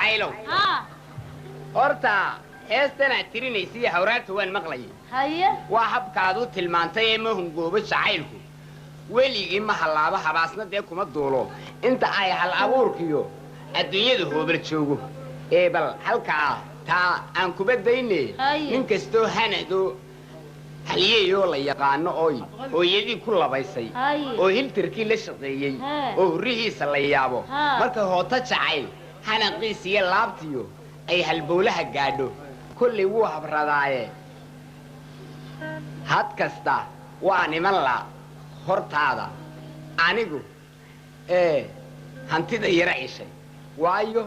jacaylow horta heestana tirinaysiiyo hawraarta waan maqlayay haye waa habkaad u tilmaantay ee ma hungoobo jacaylku weligii ma halaabo habaasna dee kuma duulo inta ay hal abuurkiyo adduunyada hoobar joogo ee bal halkaa taa aan kuba dayne nin kastoo hanado halyeeyoo la yaqaano ooy hooyadii ku labaysay oo hiltirkii la shaqeeyey oo hurrihiisa la yaabo marka hoota jacayl hanaqiisiyo laabtiyo ay halbowlaha gaadho kollay wuu habradaaye had kasta waa niman la hortaada anigu hantida yara cishay waayo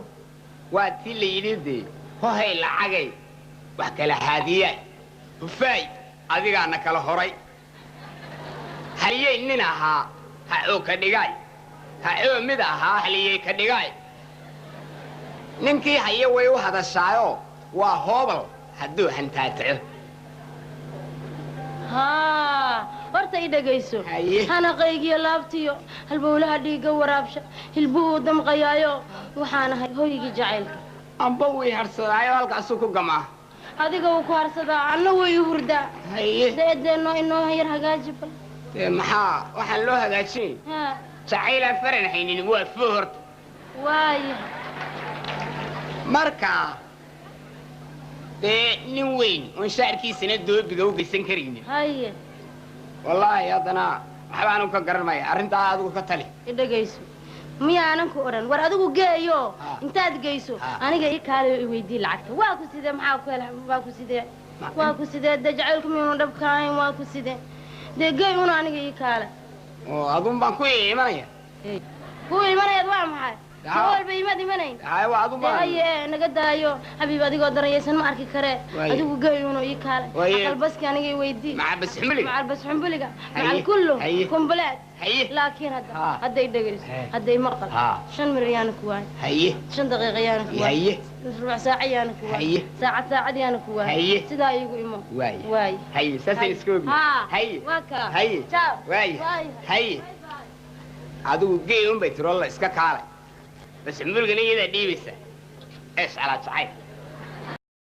waa tii la yidhi dee hohay lacagay wax kala haadiyaa hufaay adigaana kala horay haliyey nin ahaa ha oo ka dhigaay ha oo mid ahaa haliyey ka dhigaay ninkii haye way u hadashaayo waa hoobal hadduu hantaataco horta i dhegayso hanaqaygiyo laabtiyo halbowlaha dhiigga waraabsha hilbuhu damqayaayo waxaan ahay hoygii jacaylka amba way harsadaayo halkaasuu ku gamaa adiga uu ku harsadaa anna way u hurdaa deedeenno inoo yar hagaaji bal maxaa waxaan loo hagaajin jacaylaan faran haynin waa foo horta waaya marka dee nin weyn oon shaarkiisana doobiga u geysan karaynin haye wallaahi haddana waxbaanu ka garanmaya arrintaa adigu ka tali i dhegayso miyaanan ku odhan war adigu geeyo intaad geyso aniga ii kaale i weydii lacagta waa ku sidee maxaa ku hela waa ku sidee dee jacaylku miyuunu dhabka ahayn waa ku sidee dee geey una aniga ii kaale oo adun baan ku imanaya ku imanayaad waa maxay walba imaad imanayn haye naga daayo xabiib adigoo daranyaysan ma arki karee adigu geey una ii kaale aqalbaski aniga i weydii macalbas xumbuliga macal kullu kumbaleed laakiin hadday dhegayso hadday maqal 5 mir ayaana ku waay 5 daqiiqo ayaana ku waay rubuc saac ayaana ku waay saacad ayaana ku waay sidaa iigu imo waay haye saasay iskoobi haye waka haye waay haye adigu geey un bay tirolla iska kaalay bas xumbuliga iyada dhiibaysa ees ala jacayl